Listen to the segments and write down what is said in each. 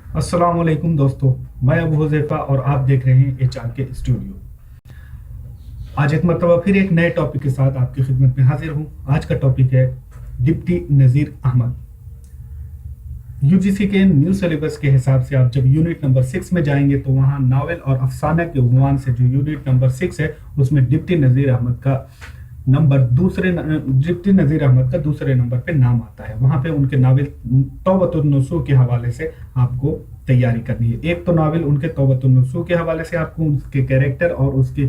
अस्सलाम वालेकुम दोस्तों, मैं अबू हुज़ैफा और आप देख रहे हैं एचआर के स्टूडियो। आज एक मरतबा फिर एक नए टॉपिक के साथ आपकी खिदमत में हाजिर हूँ। आज का टॉपिक है डिप्टी नज़ीर अहमद। यूजीसी के न्यू सिलेबस के हिसाब से आप जब यूनिट नंबर 6 में जाएंगे तो वहाँ नावल और अफसाना के उन्वान से जो यूनिट नंबर 6 है उसमें डिप्टी नज़ीर अहमद का डिप्टी नज़ीर अहमद का दूसरे नंबर पे नाम आता है। वहाँ पे उनके नावल तौबतुन नसूह के हवाले से आपको तैयारी करनी है। एक तो नावल उनके तौबतुन नसूह के हवाले से आपको उसके कैरेक्टर और उसके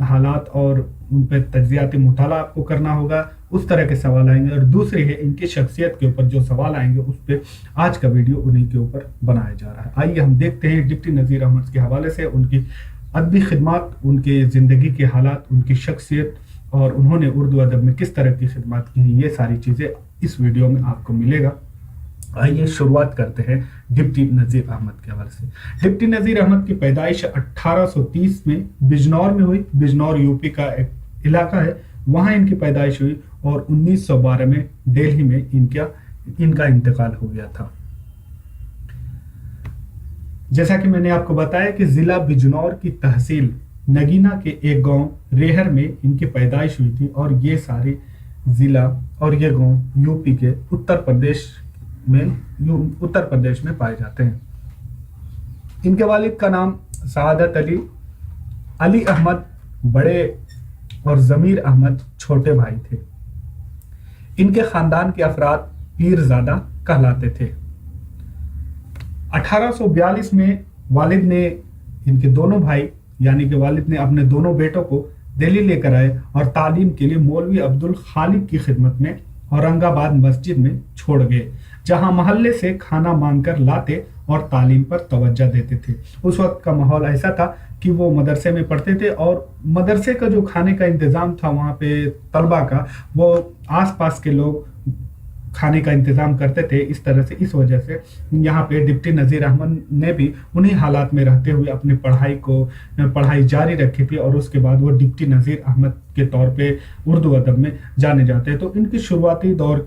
हालात और उन पर तज्जियाती मुताला आपको करना होगा, उस तरह के सवाल आएंगे। और दूसरी है इनकी शख्सियत के ऊपर जो सवाल आएंगे उस पर आज का वीडियो उन्हीं के ऊपर बनाया जा रहा है। आइए हम देखते हैं डिप्टी नज़ीर अहमद के हवाले से उनकी अदबी खिदमत, उनके ज़िंदगी के हालात, उनकी शख्सियत और उन्होंने उर्दू अदब में किस तरह की खिदमत की हैं, ये सारी चीज़ें इस वीडियो में आपको मिलेगा। आइए शुरुआत करते हैं डिप्टी नज़ीर अहमद के हवाले से। डिप्टी नज़ीर अहमद की पैदाइश 1830 में बिजनौर में हुई। बिजनौर यूपी का एक इलाका है, वहाँ इनकी पैदाइश हुई और 1912 में दिल्ली में इनका इंतकाल हो गया था। जैसा कि मैंने आपको बताया कि जिला बिजनौर की तहसील नगीना के एक गांव रेहर में इनकी पैदाइश हुई थी और ये सारे जिला और ये गांव यूपी के उत्तर प्रदेश में पाए जाते हैं। इनके वालिद का नाम सआदत अली अहमद बड़े और जमीर अहमद छोटे भाई थे। इनके खानदान के अफराद पीरजादा कहलाते थे। 1842 में वालिद ने इनके दोनों भाई यानी कि वालिद ने अपने दोनों बेटों को दिल्ली लेकर आए और तालीम के लिए मौलवी अब्दुल खालिक की खिदमत में औरंगाबाद मस्जिद में छोड़ गए, जहां मोहल्ले से खाना मांगकर लाते और तालीम पर तवज्जो देते थे। उस वक्त का माहौल ऐसा था कि वो मदरसे में पढ़ते थे और मदरसे का जो खाने का इंतज़ाम था वहाँ पे तलबा का, वो आसपास के लोग खाने का इंतज़ाम करते थे। इस तरह से इस वजह से यहाँ पे डिप्टी नज़ीर अहमद ने भी उन्हीं हालात में रहते हुए अपनी पढ़ाई जारी रखी थी और उसके बाद वो डिप्टी नज़ीर अहमद के तौर पे उर्दू अदब में जाने जाते हैं। तो इनकी शुरुआती दौर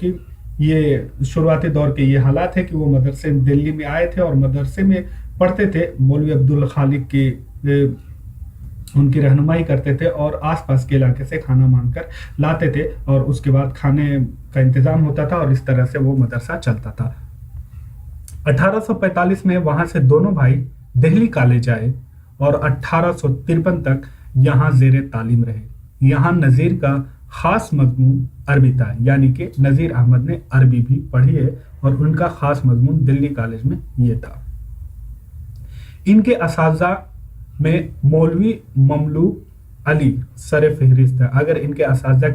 के ये हालात है कि वो मदरसे दिल्ली में आए थे और मदरसे में पढ़ते थे। मौलवी अब्दुल खालिक की उनकी रहनुमाई करते थे और आसपास के इलाके से खाना मांगकर लाते थे और उसके बाद खाने का इंतजाम होता था और इस तरह से वो मदरसा चलता था। 1845 में वहां से दोनों भाई दिल्ली कॉलेज आए और 1853 तक यहाँ जेर तालीम रहे। यहाँ नज़ीर का खास मजमून अरबी था, यानी कि नज़ीर अहमद ने अरबी भी पढ़ी है और उनका खास मजमून दिल्ली कॉलेज में ये था। इनके असातिज़ा में मौलवी ममलूक अली सर फहरिस्त है। अगर इनके असातिज़ा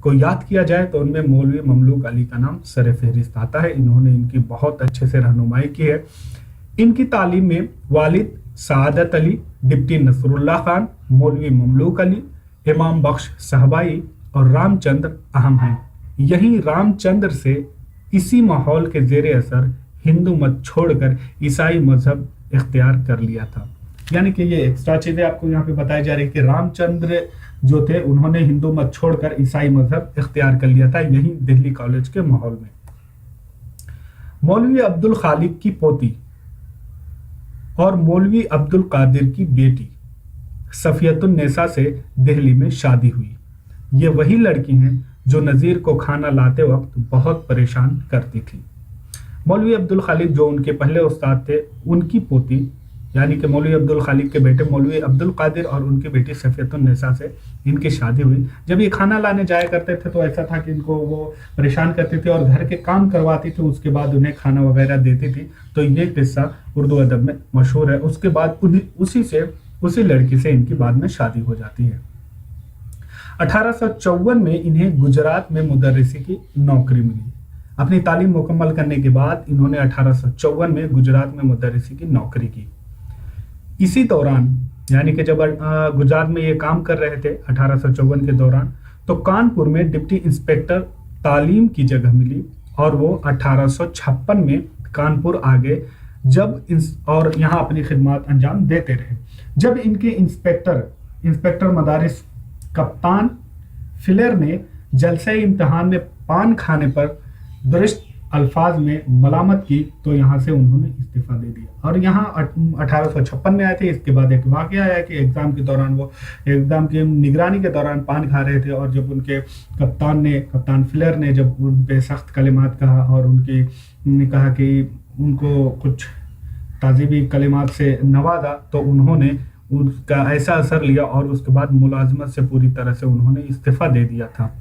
को याद किया जाए तो उनमें मौलवी ममलूक अली का नाम सर फहरिस्त आता है। इन्होंने इनकी बहुत अच्छे से रहनुमाई की है। इनकी तालीम में वालिद सआदत अली, डिप्टी नसरुल्लाह खान, मौलवी ममलूक अली, इमाम बख्श साहबाई और रामचंद्र अहम हैं। यही रामचंद्र से इसी माहौल के जेर असर हिंदू मत छोड़कर ईसाई मजहब इख्तियार कर लिया था। यानी कि ये एक्स्ट्रा चीजें आपको यहाँ पे बताई जा रही है कि रामचंद्र जो थे उन्होंने हिंदू मत छोड़कर ईसाई मजहब इख्तियार कर लिया था यही दिल्ली कॉलेज के माहौल में। मौलवी अब्दुल खालिक की पोती और मौलवी अब्दुल कादिर की बेटी सफियतुन नेसा से दिल्ली में शादी हुई। ये वही लड़की हैं जो नज़ीर को खाना लाते वक्त बहुत परेशान करती थी। मौलवी अब्दुल खालिक जो उनके पहले उस्ताद थे, उनकी पोती यानी कि मौलवी अब्दुल खालिक के बेटे मौलवी अब्दुल कादिर और उनकी बेटी सफियतुन नेसा से इनकी शादी हुई। जब ये खाना लाने जाया करते थे तो ऐसा था कि इनको वो परेशान करती थी और घर के काम करवाती थी, उसके बाद उन्हें खाना वगैरह देती थी। तो ये किस्सा उर्दू अदब में मशहूर है। उसके बाद उसी लड़की से इनकी बाद में शादी हो जाती है। 1854 में इन्हें गुजरात में मुदर्रिसी की नौकरी मिली। अपनी तालीम मुकम्मल करने के बाद इन्होंने 1854 में गुजरात में मुदर्रिसी की नौकरी की। इसी दौरान यानी कि जब गुजरात में ये काम कर रहे थे 1854 के दौरान, तो कानपुर में डिप्टी इंस्पेक्टर तालीम की जगह मिली और वो 1856 में कानपुर आ गए और यहाँ अपनी खिदमत अंजाम देते रहे। जब इनके इंस्पेक्टर मदारिस कप्तान फिलर ने जलसे इम्तिहान में पान खाने पर दुरुस्त अल्फाज में मलामत की तो यहाँ से उन्होंने इस्तीफा दे दिया। और यहाँ 1856 में आए थे। इसके बाद एक वाकया आया कि एग्जाम के दौरान वो एग्जाम की निगरानी के दौरान पान खा रहे थे, और जब उनके कप्तान फ्लेयर ने जब उन पे सख्त कलिमात कहा और ने कहा कि उनको कुछ ताज़ीबी कलिमात से नवाजा, तो उन्होंने उसका ऐसा असर लिया और उसके बाद मुलाजमत से पूरी तरह से उन्होंने इस्तीफा दे दिया था।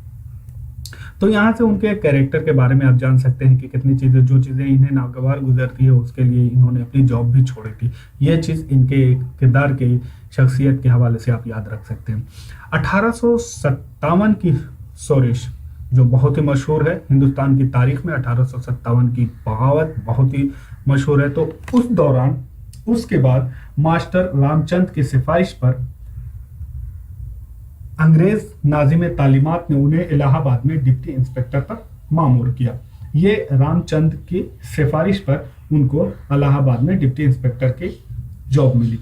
तो यहाँ से उनके कैरेक्टर के बारे में आप जान सकते हैं कि कितनी जो चीज़ें इन्हें नागवार गुजरती है उसके लिए इन्होंने अपनी जॉब भी छोड़ी थी। ये चीज़ इनके किरदार की शख्सियत के हवाले से आप याद रख सकते हैं। 1857 की सोरिश जो बहुत ही मशहूर है हिंदुस्तान की तारीख में, 1857 की बगावत बहुत ही मशहूर है। तो उस दौरान उसके बाद मास्टर रामचंद की सिफारिश पर अंग्रेज नाजिम तालीमात ने उन्हें इलाहाबाद में डिप्टी इंस्पेक्टर पर मामूर किया। ये रामचंद की सिफारिश पर उनको इलाहाबाद में डिप्टी इंस्पेक्टर की जॉब मिली।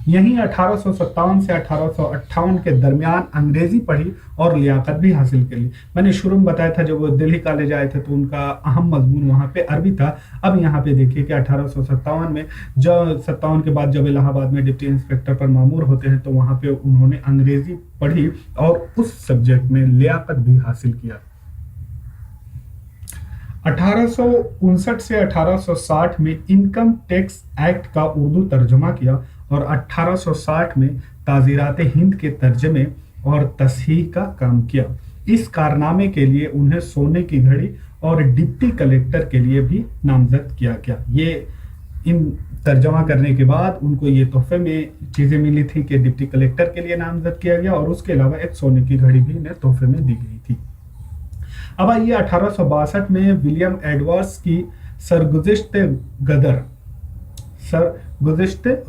यहीं 1857 से 1858 के दरमियान अंग्रेजी पढ़ी और लियाकत भी हासिल कर ली। मैंने शुरू में बताया था जब वो दिल्ली कॉलेज आए थे तो उनका अहम मजमून वहाँ पे अरबी था। अब यहाँ पे देखिए कि 1857 में जब 57 के बाद जब इलाहाबाद में डिप्टी इंस्पेक्टर पर मामूर होते हैं तो वहाँ पे उन्होंने अंग्रेजी पढ़ी और उस सब्जेक्ट में लियाकत भी हासिल किया। 1859 से 1860 में इनकम टैक्स एक्ट का उर्दू तर्जुमा किया और 1860 में ताज़ीरात हिंद के तर्जमे और तस्हीह का काम किया। इस कारनामे के लिए उन्हें सोने की घड़ी और डिप्टी कलेक्टर के लिए भी नामजद किया गया। ये इन तर्जमा करने के बाद उनको ये तोहफे में चीज़ें मिली थी कि डिप्टी कलेक्टर के लिए नामजद किया गया और उसके अलावा एक सोने की घड़ी भी इन्हें तोहफे में दी गई थी। अब आइए 1862 में विलियम एडवर्ड्स की सरगुज़िश्ते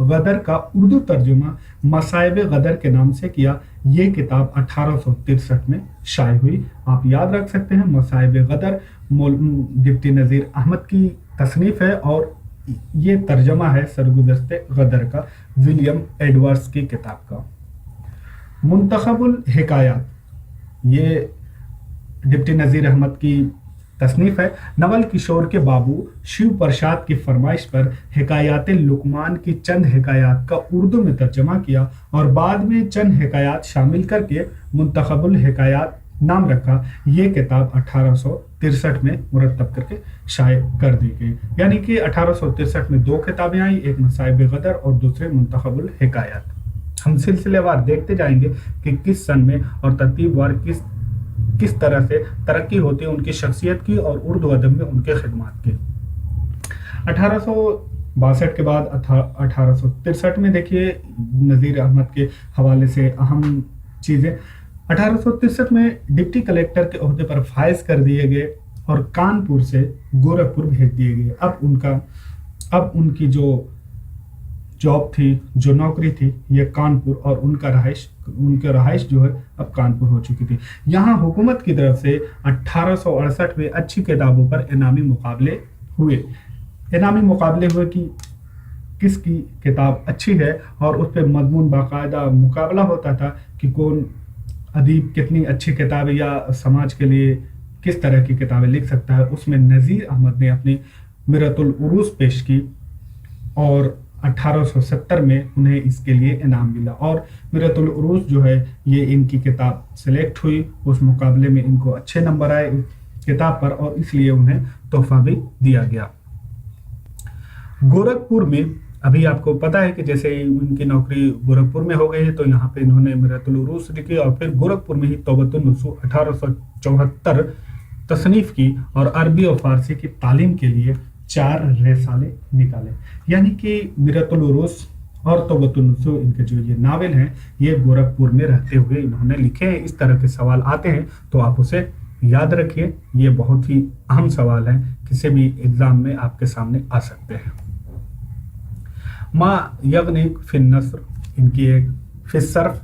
गदर का उर्दू तर्जुमा मसाइब गदर के नाम से किया। ये किताब 1863 में शाये हुई। आप याद रख सकते हैं मसाइब गदर डिप्टी नज़ीर अहमद की तसनीफ है और ये तर्जमा है सरगुज़श्ते गदर का विलियम एडवर्ड्स की किताब का। मुंतखबुल हिकायात ये डिप्टी नज़ीर अहमद की तसनीफ है। नवल किशोर के बाबू शिव प्रसाद की फरमाइश पर हिकायात लुकमान की चंद हिकायात का उर्दू में तर्जमा किया और बाद में चंद हिकायात शामिल करके मुंतखबुल हिकायात नाम रखा। ये किताब 1863 में मुरतब करके शाये कर दी गई। यानी कि 1863 में 2 किताबें आई, एक मसाइब गदर और दूसरे मुंतखबुल हिकायात। हम सिलसिलेवार देखते जाएंगे कि किस सन में और तरतीबवार किस तरह से तरक्की होती है उनकी शख्सियत की और उर्दू अदब में उनके खिदमात की। 1862 के बाद 1863 में देखिए नज़ीर अहमद के हवाले से अहम चीज़ें। 1863 में डिप्टी कलेक्टर के ओहदे पर फायज कर दिए गए और कानपुर से गोरखपुर भेज दिए गए। अब उनकी जो जॉब थी, जो नौकरी थी, ये कानपुर और उनका रहाइश जो है अब कानपुर हो चुकी थी। यहाँ हुकूमत की तरफ से 1868 में अच्छी किताबों पर इनामी मुकाबले हुए कि किसकी किताब अच्छी है और उस पर मजमून बाकायदा मुकाबला होता था कि कौन अदीब कितनी अच्छी किताबें या समाज के लिए किस तरह की किताबें लिख सकता है। उसमें नज़ीर अहमद ने अपनी मिरतुल उरूस पेश की और 1870 में उन्हें इसके लिए इनाम मिला और मिरतुल उरूस जो है ये इनकी किताब सेलेक्ट हुई। उस मुकाबले में इनको अच्छे नंबर आए किताब पर और इसलिए उन्हें तोहफा भी दिया गया। गोरखपुर में अभी आपको पता है कि जैसे ही उनकी नौकरी गोरखपुर में हो गई है तो यहाँ पे इन्होंने मिरतुल उरूस लिखी और फिर गोरखपुर में ही तौबतुन नुसूह 1874 तसनीफ की और अरबी और फारसी की तालीम के लिए 4 रिसाले निकाले। यानी कि मिरतुल उरूस और तौबतुन नुसूह इनके जो ये नावल हैं ये गोरखपुर में रहते हुए इन्होंने लिखे हैं। इस तरह के सवाल आते हैं तो आप उसे याद रखिए, ये बहुत ही अहम सवाल है, किसी भी एग्जाम में आपके सामने आ सकते हैं। माँ यगनिक फिन नस्र इनकी एक फिसर्फ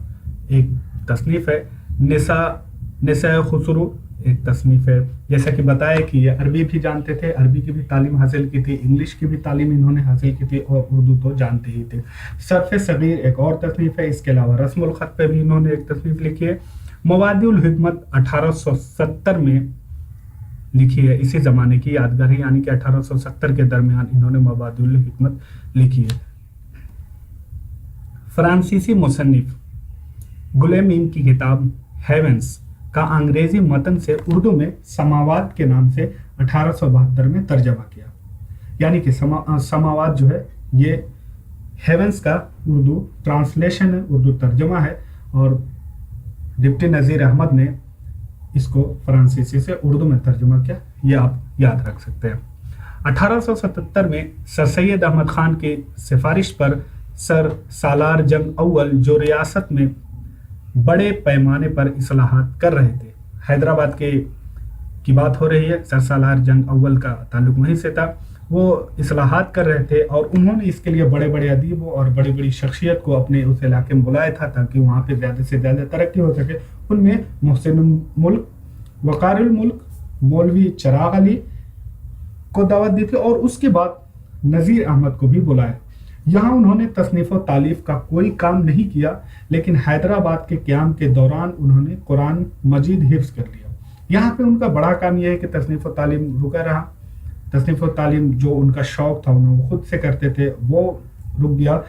एक तसनीफ है। निसा खुसरू एक तसनीफ है। जैसा कि बताया कि ये अरबी भी जानते थे, अरबी की भी तालीम हासिल की थी, इंग्लिश की भी तालीम इन्होंने हासिल की थी और उर्दू तो जानते ही थे। सर्फ सगीर एक और तसनीफ है। इसके अलावा रस्मुल खत पे भी इन्होंने एक तसनीफ लिखी है। मवादिउल हिकमत 1870 में लिखी है, इसी ज़माने की यादगार है, यानी कि 1870 के दरमियान इन्होंने मबादुल हिकमत लिखी है। फ्रांसीसी मुसन्निफ गुलेमीन की किताब हेवेंस का अंग्रेजी मतन से उर्दू में समावात के नाम से 1872 में तर्जमा किया। यानी कि समावात जो है ये हेवेंस का उर्दू ट्रांसलेशन है, उर्दू तर्जमा है, और डिप्टी नज़ीर अहमद ने इसको फ्रांसीसी से उर्दू में तर्जुमा किया, ये आप याद रख सकते हैं। 1877 में सर सैयद अहमद खान की सिफारिश पर सर सालार जंग अव्वल, जो रियासत में बड़े पैमाने पर इस्लाहात कर रहे थे, हैदराबाद की बात हो रही है, सर सालार जंग अव्वल का ताल्लुक वहीं से था, वो इस्लाहात कर रहे थे और उन्होंने इसके लिए बड़े बड़े अदीबों और बड़ी बड़ी शख्सियत को अपने उस इलाके में बुलाया था ताकि वहाँ पे ज़्यादा से ज़्यादा तरक्की हो सके। उनमें मोहसिन मुल्क, वक़ारुल मुल्क, मौलवी चिराग अली को दावत दी थी और उसके बाद नज़ीर अहमद को भी बुलाया। यहाँ उन्होंने तसनीफ़ व तालीफ का कोई काम नहीं किया, लेकिन हैदराबाद के क़याम के दौरान उन्होंने कुरान मजीद हिफ्ज़ कर लिया। यहाँ पे उनका बड़ा काम यह है कि तसनीफ़ व तालीम रुका रहा, तसनीफ़ व तालीम जो उनका शौक़ था उन्होंने खुद से करते थे वो रुक गया।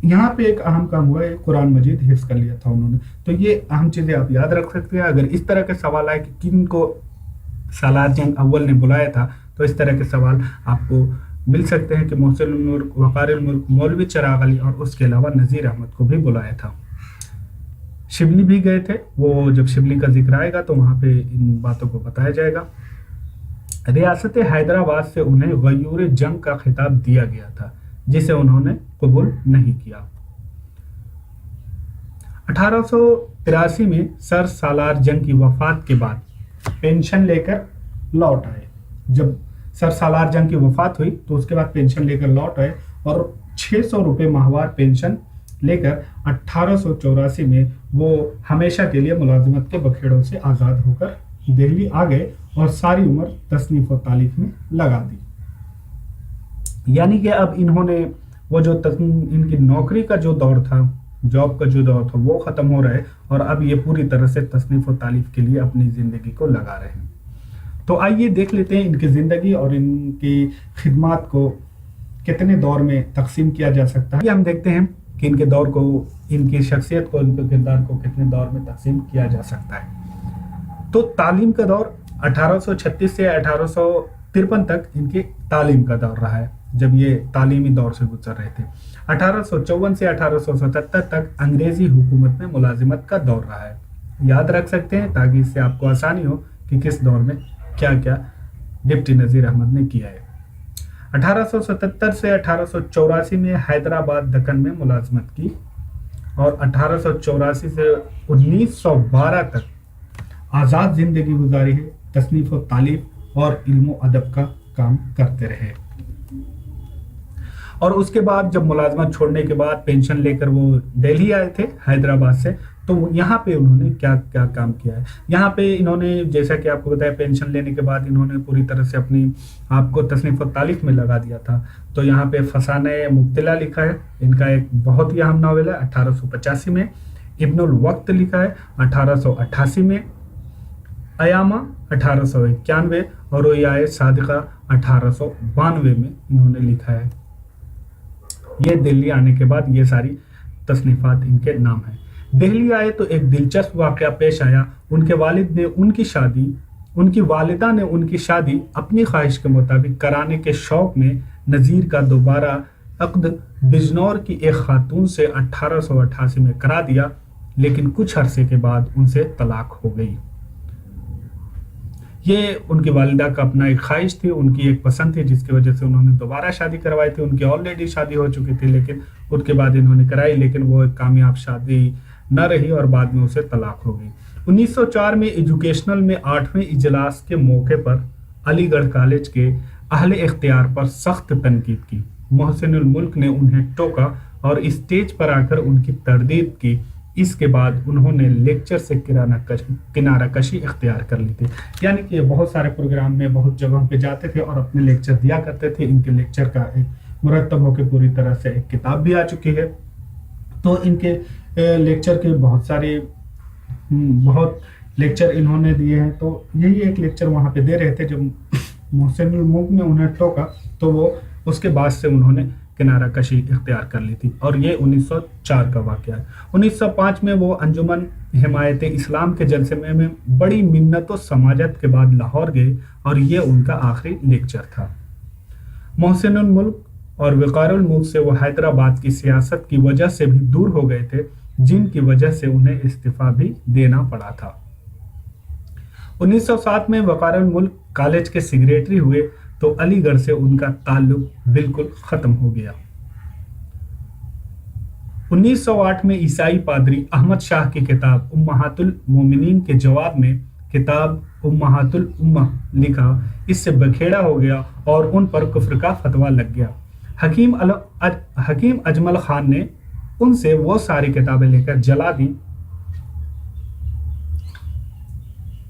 यहाँ पे एक अहम काम हुआ है, कुरान मजीद हिफ्ज़ कर लिया था उन्होंने। तो ये अहम चीज़ें आप याद रख सकते हैं। अगर इस तरह के सवाल आए कि किन को सालार जंग अव्वल ने बुलाया था, तो इस तरह के सवाल आपको मिल सकते हैं कि मोहसिन मुल्क, वक़ारुल मुल्क, मौलवी चिराग अली और उसके अलावा नज़ीर अहमद को भी बुलाया था। शिबली भी गए थे, वो जब शिबली का जिक्र आएगा तो वहाँ पे इन बातों को बताया जाएगा। रियासत हैदराबाद से उन्हें गयूर जंग का खिताब दिया गया था, जिसे उन्होंने कबूल नहीं किया। 1883 में सर सालार जंग की वफात के बाद पेंशन लेकर लौट आए। जब सर सालार जंग की वफात हुई तो उसके बाद पेंशन लेकर लौट आए और 600 रुपये माहवार पेंशन लेकर 1884 में वो हमेशा के लिए मुलाजिमत के बखेड़ों से आज़ाद होकर दिल्ली आ गए और सारी उम्र तसनीफ़ और तालीफ में लगा दी। यानी कि अब इन्होंने वो जो इनकी नौकरी का जो दौर था, जॉब का जो दौर था, वो ख़त्म हो रहा है और अब ये पूरी तरह से तसनीफ़ और तालीफ के लिए अपनी ज़िंदगी को लगा रहे हैं। तो आइए देख लेते हैं इनकी ज़िंदगी और इनकी खिदमात को कितने दौर में तकसीम किया जा सकता है। हम देखते हैं कि इनके दौर को, इनकी शख्सियत को, इनके किरदार को कितने दौर में तकसीम किया जा सकता है। तो तालीम का दौर 1836 से 1853 तक इनकी तालीम का दौर रहा है, जब ये तालीमी दौर से गुजर रहे थे। 1854 से 1877 तक अंग्रेजी हुकूमत में मुलाजिमत का दौर रहा है। याद रख सकते हैं ताकि इससे आपको आसानी हो कि किस दौर में क्या क्या डिप्टी नज़ीर अहमद ने किया है। 1877 से 1884 में हैदराबाद दक्कन में मुलाजिमत की और 1884 से 1912 तक आज़ाद ज़िंदगी गुजारी है। तसनीफ़ और तालीफ और इल्म व अदब का काम करते रहे और उसके बाद जब मुलाजमत छोड़ने के बाद पेंशन लेकर वो दिल्ली आए थे हैदराबाद से, तो यहाँ पे उन्होंने क्या क्या काम किया है। यहाँ पे इन्होंने, जैसा कि आपको बताया, पेंशन लेने के बाद इन्होंने पूरी तरह से अपनी आपको तसनीफ़ और तालीफ में लगा दिया था। तो यहाँ पे फसाने मुब्तला लिखा है, इनका एक बहुत ही अहम नावल है 1885 में। इब्नुल वक्त लिखा है 1888 में। अयामा 1891 और रोयाए सादिका 1892 में इन्होंने लिखा है। ये दिल्ली आने के बाद ये सारी तसनीफात इनके नाम है। दिल्ली आए तो एक दिलचस्प वाक़या पेश आया। उनके वालिदा ने उनकी शादी अपनी ख्वाहिश के मुताबिक कराने के शौक़ में नज़ीर का दोबारा अक़्द बिजनौर की एक खातून से 1888 में करा दिया, लेकिन कुछ अरसे के बाद उनसे तलाक हो गई। ये उनकी वालिदा का अपना एक ख्वाहिश थी, उनकी एक पसंद थी, जिसकी वजह से उन्होंने दोबारा शादी करवाई थी। उनकी ऑलरेडी शादी हो चुकी थी, लेकिन उसके बाद इन्होंने कराई, लेकिन वो एक कामयाब शादी न रही और बाद में उसे तलाक हो गई। 1904 में एजुकेशनल में 8वें इजलास के मौके पर अलीगढ़ कॉलेज के अहले इख्तियार पर सख्त तनकीद की। मोहसिनुल मुल्क ने उन्हें टोका और स्टेज पर आकर उनकी तरदीद की। इसके बाद उन्होंने लेक्चर से किनारा कशी इख्तियार कर ली थी। यानी कि बहुत सारे प्रोग्राम में बहुत जगहों पे जाते थे और अपने लेक्चर दिया करते थे। इनके लेक्चर का एक मुरतब होकर पूरी तरह से एक किताब भी आ चुकी है। तो इनके लेक्चर के बहुत लेक्चर इन्होंने दिए हैं। तो यही एक लेक्चर वहाँ पे दे रहे थे जब मोहसिनुल मुल्क ने उन्हें टोका, तो वो उसके बाद से उन्होंने किनारा कशी इख्तियार कर ली थी, और ये 1904 का वाक़या है। 1905 में वो अंजुमन हिमायत इस्लाम के जलसे में बड़ी मिन्नत और समाजत के बाद लाहौर गए, और ये उनका आखिरी लेक्चर था। मोहसिनुल मुल्क और वक़ारुल मुल्क से वो हैदराबाद की सियासत की वजह से भी दूर हो गए थे, जिनकी वजह से उन्हें इस्तीफा भी देना पड़ा था। 1907 में वक़ारुल मुल्क कॉलेज के सेक्रेटरी हुए, तो अलीगढ़ से उनका ताल्लुक बिल्कुल खत्म हो गया। 1908 में ईसाई पादरी अहमद शाह की किताब उम्महातुल मोमिनीन के जवाब में किताब उम्महातुल उम्मा लिखा, इससे बखेड़ा हो गया और उन पर कुफ्र का फतवा लग गया। हकीम अजमल खान ने उनसे वो सारी किताबें लेकर जला दी।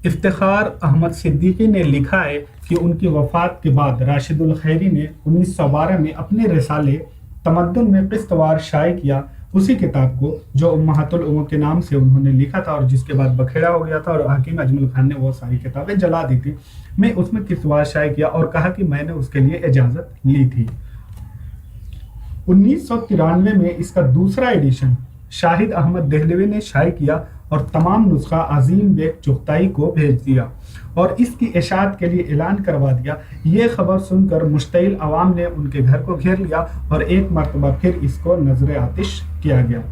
इफ्तिखार अहमद सिद्दीकी ने लिखा है कि उनकी वफात के बाद राशिदुल खैरी ने 1912 में अपने रिसाले तमद्दुन में किस्तवार शाये किया, उसी किताब को जो उम्महातुल उम्मा के नाम से उन्होंने लिखा था और जिसके बाद बखेड़ा हो गया था, और हकीम अजमल खान ने वो सारी किताबें जला दी थी। मैं उसमें किस्तवार शाये किया और कहा कि मैंने उसके लिए इजाज़त ली थी। 1993 में इसका दूसरा एडिशन शाहिद अहमद देहलवी ने शाये किया और तमाम नुस्खा अजीम बेग चुगताई को भेज दिया और इसकी इशाअत के लिए ऐलान करवा दिया। ये खबर सुनकर मुश्तइल अवाम ने उनके घर को घेर लिया और एक मरतबा फिर इसको नजर आतिश किया गया।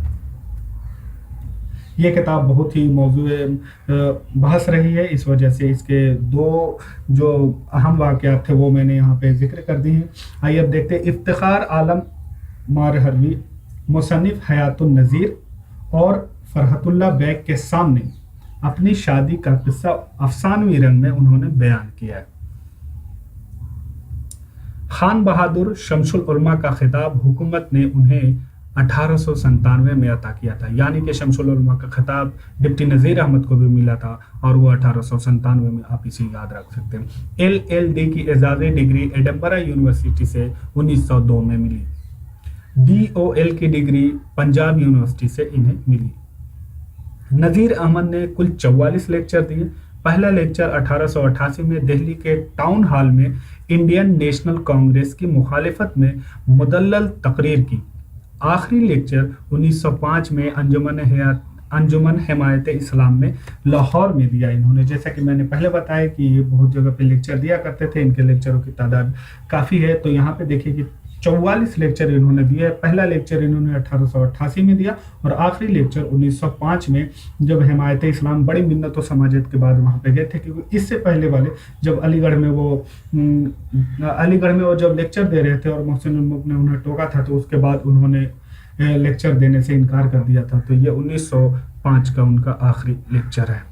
ये किताब बहुत ही मौजूए बहस रही है, इस वजह से इसके दो जो अहम वाक़यात थे वो मैंने यहाँ पे जिक्र कर दी हैं। आइए अब देखते हैं। इफ्तिखार आलम मारहरवी मुसन्निफ हयातुन नज़ीर और फरहतुल्लाह बेग के सामने अपनी शादी का किस्सा अफसानवी रंग में उन्होंने बयान किया है। खान बहादुर शमसुल उलमा का खिताब हुकूमत ने उन्हें 1897 में अता किया था, यानी कि शमसुल उलमा का खिताब डिप्टी नज़ीर अहमद को भी मिला था और वो 1897 में, आप इसे याद रख सकते हैं। LLD की एजाज़ी डिग्री एडनबरा यूनिवर्सिटी से 1902 में मिली। DOL की डिग्री पंजाब यूनिवर्सिटी से इन्हें मिली। नज़ीर अहमद ने कुल 44 लेक्चर दिए। पहला लेक्चर 1888 में दिल्ली के टाउन हॉल में इंडियन नेशनल कांग्रेस की मुखालिफत में मुदल्लल तकरीर की। आखिरी लेक्चर 1905 में अंजुमन हिमायत इस्लाम में लाहौर में दिया इन्होंने। जैसा कि मैंने पहले बताया कि ये बहुत जगह पे लेक्चर दिया करते थे, इनके लेक्चरों की तादाद काफ़ी है। तो यहाँ पे देखिए कि 44 लेक्चर इन्होंने दिए। पहला लेक्चर इन्होंने 1888 में दिया और आखिरी लेक्चर 1905 में, जब हिमायत इस्लाम बड़ी मिन्नत और समाजत के बाद वहाँ पे गए थे। क्योंकि इससे पहले वाले जब अलीगढ़ में वो जब लेक्चर दे रहे थे और मोहसिनुल मुल्क ने उन्हें टोका था, तो उसके बाद उन्होंने लेक्चर देने से इनकार कर दिया था। तो ये 1905 का उनका आखिरी लेक्चर है।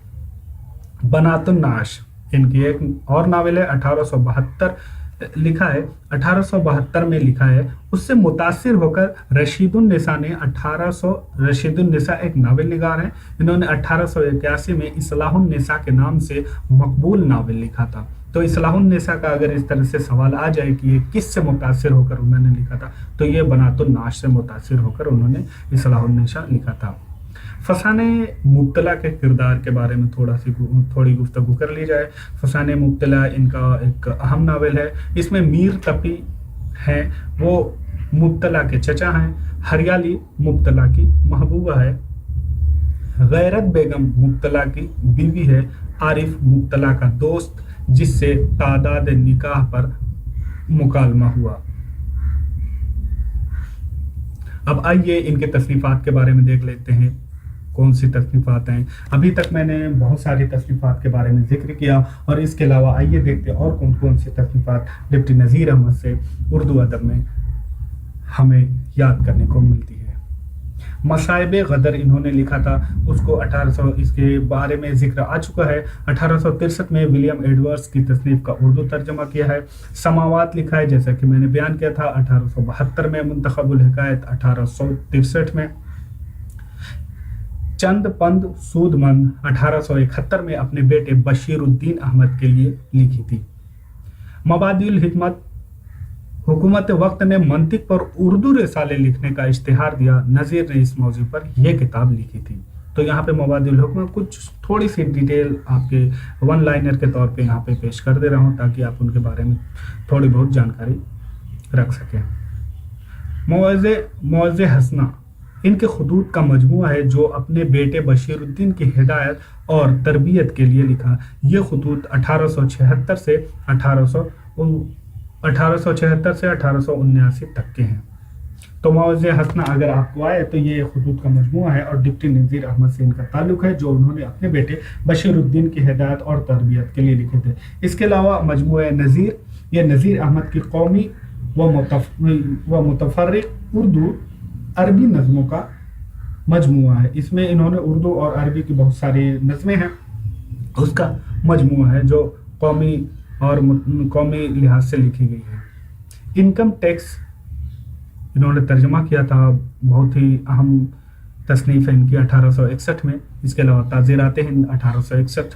बनातुन नाश इनकी एक और नावल है, 1872 लिखा है, 1872 में लिखा है। उससे मुतासिर होकर रशीदुन्निसा एक नावल निगार है, इन्होंने 1881 में इस्लाहुन्निसा के नाम से मकबूल नावल लिखा था। तो इस्लाहुन्निसा का अगर इस तरह से सवाल आ जाए कि ये किस से मुतासिर होकर उन्होंने लिखा था, तो ये बनातुन नाश से मुतासिर होकर उन्होंने इस्लाहुन्निसा लिखा था। फसाने मुब्तला के किरदार के बारे में थोड़ी गुफ्तगू कर ली जाए। फसाने मुब्तला इनका एक अहम नावल है। इसमें मीर तपी हैं, वो मुब्तला के चचा हैं। हरियाली मुब्तला की महबूबा है। गैरत बेगम मुब्तला की बीवी है। आरिफ मुब्तला का दोस्त, जिससे तादाद निकाह पर मुकालमा हुआ। अब आइए इनके तसनीफात के बारे में देख लेते हैं, कौन सी तसनीफात हैं। अभी तक मैंने बहुत सारी तसनीफात के बारे में जिक्र किया और इसके अलावा आइए देखते हैं और कौन कौन सी तसनीफात डिप्टी नज़ीर अहमद से उर्दू अदब में हमें याद करने को मिलती है। मसाइब गदर इन्होंने लिखा था, उसको 1800 इसके बारे में जिक्र आ चुका है। 1863 में विलियम एडवर्ड्स की तसनीफ का उर्दू तर्जमा किया है। समावात लिखा है, जैसा कि मैंने बयान किया था, 1872 में। मुंतखबुल हिकायत 1863 में। चंद पंद सूदमंद 1871 में अपने बेटे बशीरुद्दीन अहमद के लिए लिखी थी। मबादिउल हिकमत, हुकूमत वक्त ने मंतिक पर उर्दू रिसाले लिखने का इश्तिहार दिया। नज़ीर ने इस मौजू पर यह किताब लिखी थी। تو یہاں پہ مواد الحکم کچھ تھوڑی سی ڈیٹیل آپ کے ون لائنر کے طور پہ یہاں پہ پیش کر دے رہا ہوں تاکہ آپ ان کے بارے میں تھوڑی بہت جانکاری رکھ سکیں۔ موعظ حسنہ ان کے خطوط کا مجموعہ ہے جو اپنے بیٹے بشیر الدین کی ہدایت اور تربیت کے لیے لکھا۔ یہ خطوط 1876 سے 1879 تک کے ہیں۔ تو موعظ حسنہ اگر آپ کو آئے تو یہ خطوط کا مجموعہ ہے اور ڈپٹی نذیر احمد سے ان کا تعلق ہے جو انہوں نے اپنے بیٹے بشیر الدین کی ہدایت اور تربیت کے لیے لکھے تھے۔ اس کے علاوہ مجموعہ نذیر، یہ نذیر احمد کی قومی و متفرق اردو عربی نظموں کا مجموعہ ہے۔ اس میں انہوں نے اردو اور عربی کی بہت ساری نظمیں ہیں، اس کا مجموعہ ہے جو قومی لحاظ سے لکھی گئی ہے۔ انکم ٹیکس انہوں نے ترجمہ کیا تھا، بہت ہی اہم تصنیف ہے ان کی 1861 میں۔ اس کے علاوہ تعزیرات ہند 1861،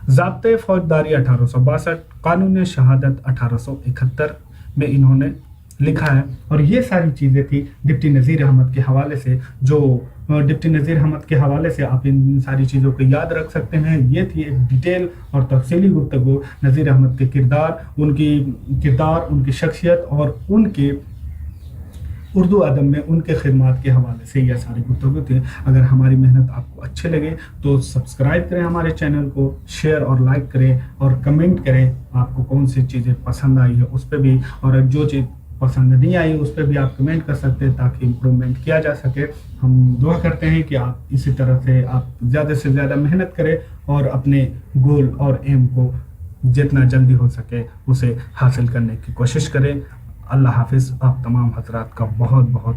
ضابطۂ فوجداری 1862، قانون شہادت 1871 میں انہوں نے لکھا ہے۔ اور یہ ساری چیزیں تھی ڈپٹی نذیر احمد کے حوالے سے، جو ڈپٹی نذیر احمد کے حوالے سے آپ ان ساری چیزوں کو یاد رکھ سکتے ہیں۔ یہ تھی ایک ڈیٹیل اور تفصیلی گفتگو نذیر احمد کے کردار، ان کی شخصیت اور ان کے اردو ادب میں ان کے خدمات کے حوالے سے یہ ساری گفتگو تھی۔ اگر ہماری محنت آپ کو اچھے لگے تو سبسکرائب کریں ہمارے چینل کو، شیئر اور لائک کریں اور کمنٹ کریں آپ کو کون سی چیزیں پسند آئی ہے اس پہ بھی، اور جو چیز پسند نہیں آئی اس پہ بھی آپ کمنٹ کر سکتے ہیں تاکہ امپرومنٹ کیا جا سکے۔ ہم دعا کرتے ہیں کہ آپ اسی طرح سے آپ زیادہ سے زیادہ محنت کریں اور اپنے گول اور ایم کو جتنا جلدی ہو سکے اسے حاصل کرنے کی کوشش کریں۔ اللہ حافظ۔ آپ تمام حضرات کا بہت بہت